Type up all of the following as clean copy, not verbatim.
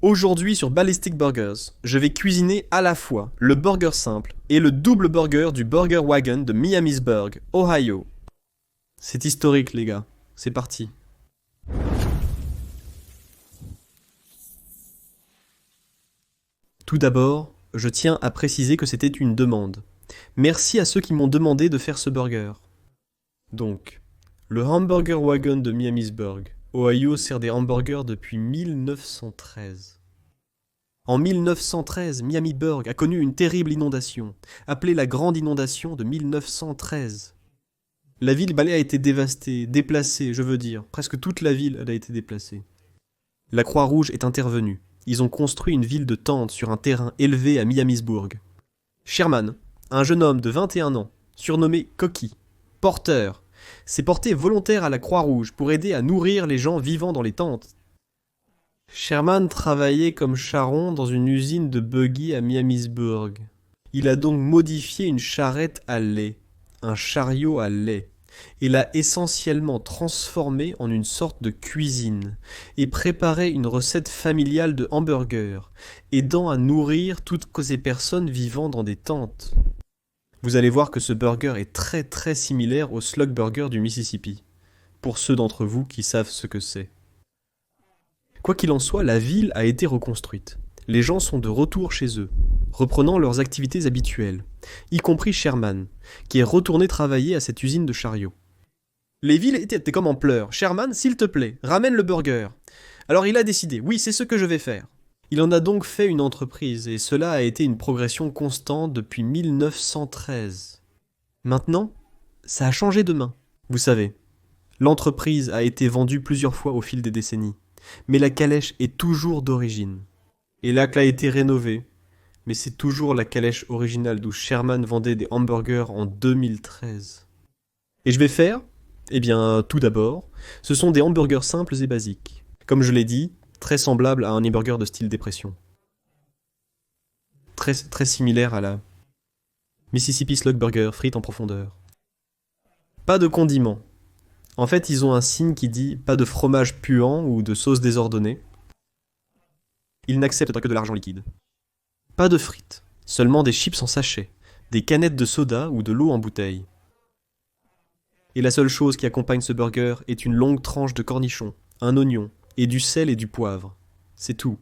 Aujourd'hui sur Ballistic Burgers, je vais cuisiner à la fois le burger simple et le double burger du Burger Wagon de Miamisburg, Ohio. C'est historique les gars, c'est parti. Tout d'abord, je tiens à préciser que c'était une demande. Merci à ceux qui m'ont demandé de faire ce burger. Donc, le Hamburger Wagon de Miamisburg, Ohio sert des hamburgers depuis 1913. En 1913, Miamisburg a connu une terrible inondation, appelée la Grande Inondation de 1913. La ville a été dévastée, déplacée, je veux dire. Presque toute la ville a été déplacée. La Croix-Rouge est intervenue. Ils ont construit une ville de tentes sur un terrain élevé à Miamisburg. Sherman, un jeune homme de 21 ans, surnommé Cocky, porteur, s'est porté volontaire à la Croix-Rouge pour aider à nourrir les gens vivant dans les tentes. Sherman travaillait comme charron dans une usine de buggy à Miamisburg. Il a donc modifié une charrette à lait, un chariot à lait, et l'a essentiellement transformé en une sorte de cuisine, et préparé une recette familiale de hamburger, aidant à nourrir toutes ces personnes vivant dans des tentes. Vous allez voir que ce burger est très très similaire au Slug Burger du Mississippi, pour ceux d'entre vous qui savent ce que c'est. Quoi qu'il en soit, la ville a été reconstruite. Les gens sont de retour chez eux, reprenant leurs activités habituelles, y compris Sherman, qui est retourné travailler à cette usine de chariots. Les villes étaient comme en pleurs. Sherman, s'il te plaît, ramène le burger. Alors il a décidé, oui, c'est ce que je vais faire. Il en a donc fait une entreprise, et cela a été une progression constante depuis 1913. Maintenant, ça a changé de main. Vous savez, l'entreprise a été vendue plusieurs fois au fil des décennies, mais la calèche est toujours d'origine. Et là qu'elle a été rénovée, mais c'est toujours la calèche originale d'où Sherman vendait des hamburgers en 2013. Et je vais faire, eh bien, tout d'abord, ce sont des hamburgers simples et basiques. Comme je l'ai dit, très semblables à un hamburger de style dépression. Très similaire à la Mississippi Slug Burger, frites en profondeur. Pas de condiments. En fait, ils ont un signe qui dit pas de fromage puant ou de sauce désordonnée. Ils n'acceptent que de l'argent liquide. Pas de frites, seulement des chips en sachet, des canettes de soda ou de l'eau en bouteille. Et la seule chose qui accompagne ce burger est une longue tranche de cornichon, un oignon, et du sel et du poivre. C'est tout.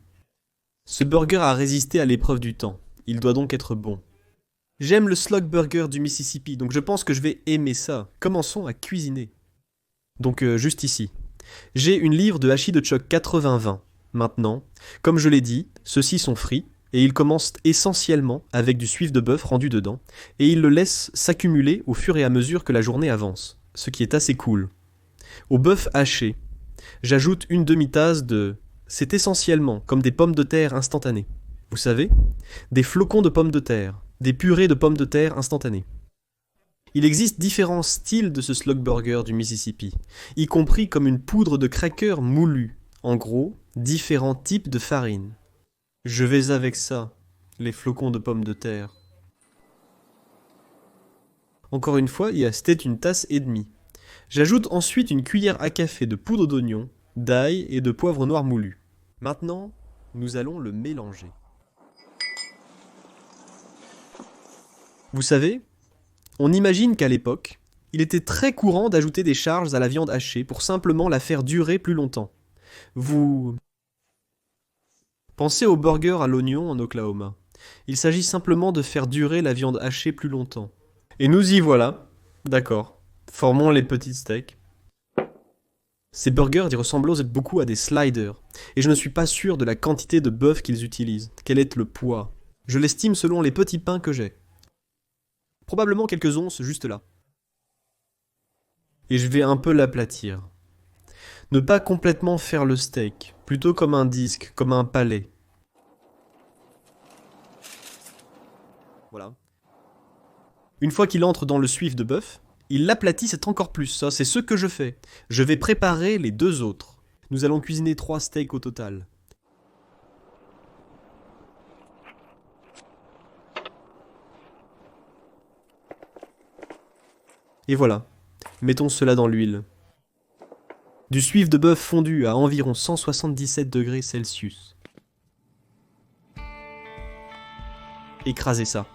Ce burger a résisté à l'épreuve du temps. Il doit donc être bon. J'aime le Slug Burger du Mississippi, donc je pense que je vais aimer ça. Commençons à cuisiner. Donc juste ici. J'ai une livre de hachis de choc 80-20. Maintenant, comme je l'ai dit, ceux-ci sont frits, et ils commencent essentiellement avec du suif de bœuf rendu dedans, et ils le laissent s'accumuler au fur et à mesure que la journée avance, ce qui est assez cool. Au bœuf haché, j'ajoute une demi-tasse de... C'est essentiellement comme des pommes de terre instantanées. Vous savez, des flocons de pommes de terre, des purées de pommes de terre instantanées. Il existe différents styles de ce slug burger du Mississippi, y compris comme une poudre de cracker moulu. En gros, différents types de farine. Je vais avec ça, les flocons de pommes de terre. Encore une fois, c'était une tasse et demie. J'ajoute ensuite une cuillère à café de poudre d'oignon, d'ail et de poivre noir moulu. Maintenant, nous allons le mélanger. Vous savez, on imagine qu'à l'époque, il était très courant d'ajouter des charges à la viande hachée pour simplement la faire durer plus longtemps. Vous pensez au burger à l'oignon en Oklahoma. Il s'agit simplement de faire durer la viande hachée plus longtemps. Et nous y voilà. D'accord. Formons les petits steaks. Ces burgers y ressemblent beaucoup à des sliders, et je ne suis pas sûr de la quantité de bœuf qu'ils utilisent. Quel est le poids? Je l'estime selon les petits pains que j'ai. Probablement quelques onces juste là. Et je vais un peu l'aplatir. Ne pas complètement faire le steak, plutôt comme un disque, comme un palais. Voilà. Une fois qu'il entre dans le suif de bœuf, il l'aplatisse encore plus, ça c'est ce que je fais. Je vais préparer les deux autres. Nous allons cuisiner 3 steaks au total. Et voilà, mettons cela dans l'huile. Du suif de bœuf fondu à environ 177 degrés Celsius. écraser ça.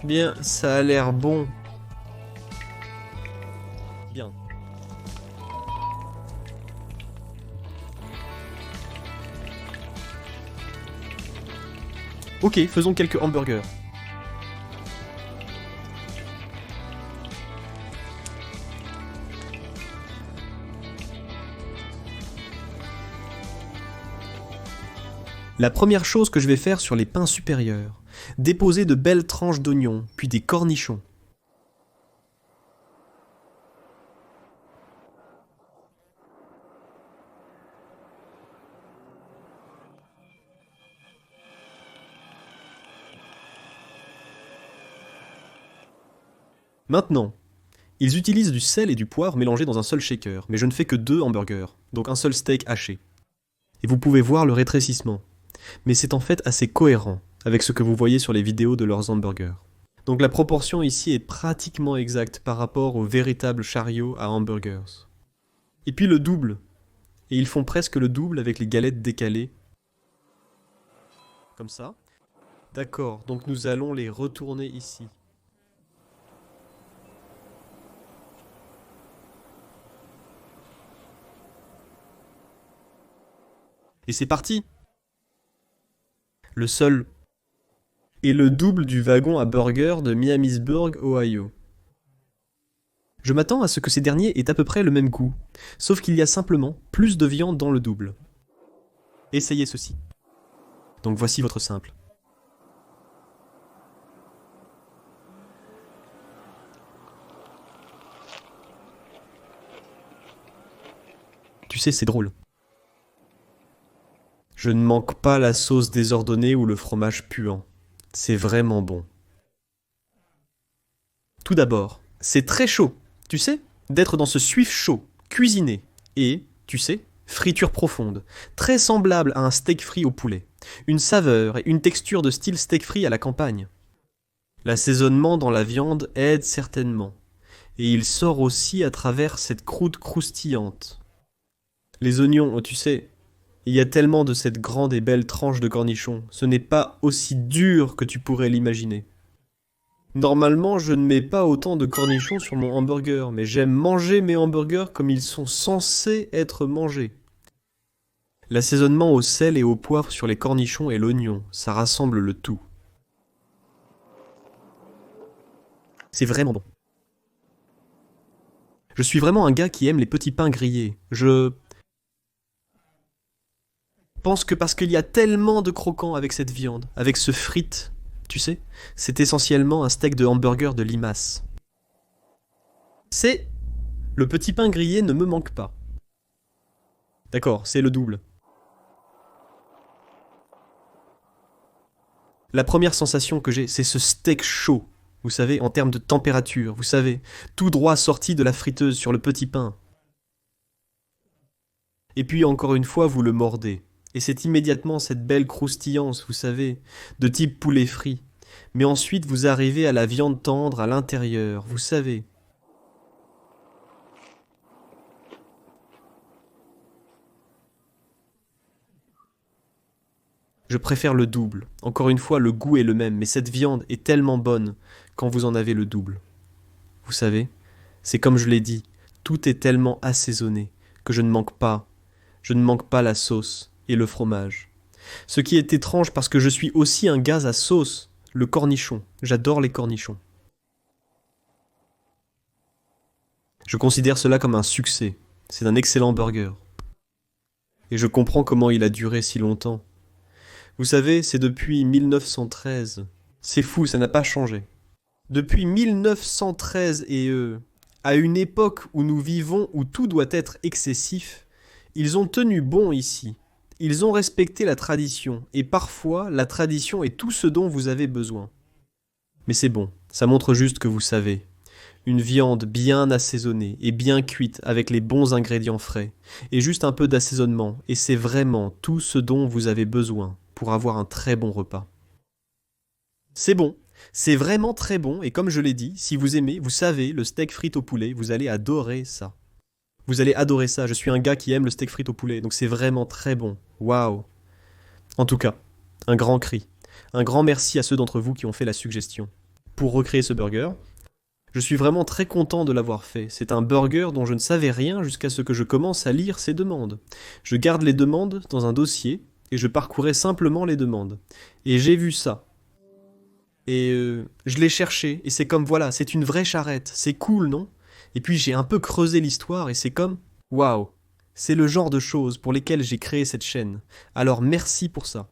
Bien, ça a l'air bon. Bien. Ok, faisons quelques hamburgers. La première chose que je vais faire sur les pains supérieurs, déposer de belles tranches d'oignons, puis des cornichons. Maintenant, ils utilisent du sel et du poivre mélangés dans un seul shaker, mais je ne fais que 2 hamburgers, donc un seul steak haché. Et vous pouvez voir le rétrécissement. Mais c'est en fait assez cohérent avec ce que vous voyez sur les vidéos de leurs hamburgers. Donc la proportion ici est pratiquement exacte par rapport au véritable chariot à hamburgers. Et puis le double. Et ils font presque le double avec les galettes décalées. Comme ça. D'accord, donc nous allons les retourner ici. Et c'est parti! Le sol est le double du wagon à burger de Miamisburg, Ohio. Je m'attends à ce que ces derniers aient à peu près le même goût, sauf qu'il y a simplement plus de viande dans le double. Essayez ceci. Donc voici votre simple. Tu sais, c'est drôle. Je ne manque pas la sauce désordonnée ou le fromage puant. C'est vraiment bon. Tout d'abord, c'est très chaud, tu sais, d'être dans ce suif chaud, cuisiné, et, tu sais, friture profonde, très semblable à un steak frit au poulet. Une saveur et une texture de style steak frit à la campagne. L'assaisonnement dans la viande aide certainement, et il sort aussi à travers cette croûte croustillante. Les oignons, oh, tu sais, il y a tellement de cette grande et belle tranche de cornichon, ce n'est pas aussi dur que tu pourrais l'imaginer. Normalement, je ne mets pas autant de cornichons sur mon hamburger, mais j'aime manger mes hamburgers comme ils sont censés être mangés. L'assaisonnement au sel et au poivre sur les cornichons et l'oignon, ça rassemble le tout. C'est vraiment bon. Je suis vraiment un gars qui aime les petits pains grillés. Je pense que parce qu'il y a tellement de croquants avec cette viande, avec ce frite, tu sais, c'est essentiellement un steak de hamburger de limace. Le petit pain grillé ne me manque pas. D'accord, c'est le double. La première sensation que j'ai, c'est ce steak chaud, vous savez, en termes de température, vous savez, tout droit sorti de la friteuse sur le petit pain. Et puis encore une fois, vous le mordez. Et c'est immédiatement cette belle croustillance, vous savez, de type poulet frit. Mais ensuite, vous arrivez à la viande tendre à l'intérieur, vous savez. Je préfère le double. Encore une fois, le goût est le même, mais cette viande est tellement bonne quand vous en avez le double. Vous savez, c'est comme je l'ai dit, tout est tellement assaisonné que je ne manque pas la sauce et le fromage. Ce qui est étrange parce que je suis aussi un gars à sauce, le cornichon. J'adore les cornichons. Je considère cela comme un succès. C'est un excellent burger. Et je comprends comment il a duré si longtemps. Vous savez, c'est depuis 1913. C'est fou, ça n'a pas changé. Depuis 1913 et à une époque où nous vivons où tout doit être excessif, ils ont tenu bon ici. Ils ont respecté la tradition, et parfois la tradition est tout ce dont vous avez besoin. Mais c'est bon, Ça montre juste que vous savez. Une viande bien assaisonnée et bien cuite avec les bons ingrédients frais, et juste un peu d'assaisonnement, et c'est vraiment tout ce dont vous avez besoin pour avoir un très bon repas. C'est bon, c'est vraiment très bon, et comme je l'ai dit, si vous aimez, vous savez, le steak frites au poulet, vous allez adorer ça. Vous allez adorer ça, je suis un gars qui aime le steak frites au poulet, donc c'est vraiment très bon. Waouh! En tout cas, un grand cri. Un grand merci à ceux d'entre vous qui ont fait la suggestion. Pour recréer ce burger, je suis vraiment très content de l'avoir fait. C'est un burger dont je ne savais rien jusqu'à ce que je commence à lire ces demandes. Je garde les demandes dans un dossier et je parcourais simplement les demandes. Et j'ai vu ça. Et je l'ai cherché et c'est comme voilà, c'est une vraie charrette. C'est cool, non? Et puis j'ai un peu creusé l'histoire et c'est comme waouh. C'est le genre de choses pour lesquelles j'ai créé cette chaîne. Alors merci pour ça.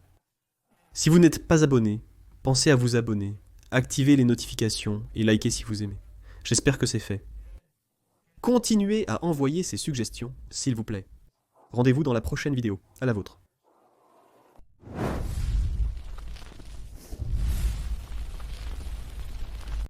Si vous n'êtes pas abonné, pensez à vous abonner, activez les notifications et likez si vous aimez. J'espère que c'est fait. Continuez à envoyer ces suggestions, s'il vous plaît. Rendez-vous dans la prochaine vidéo. À la vôtre.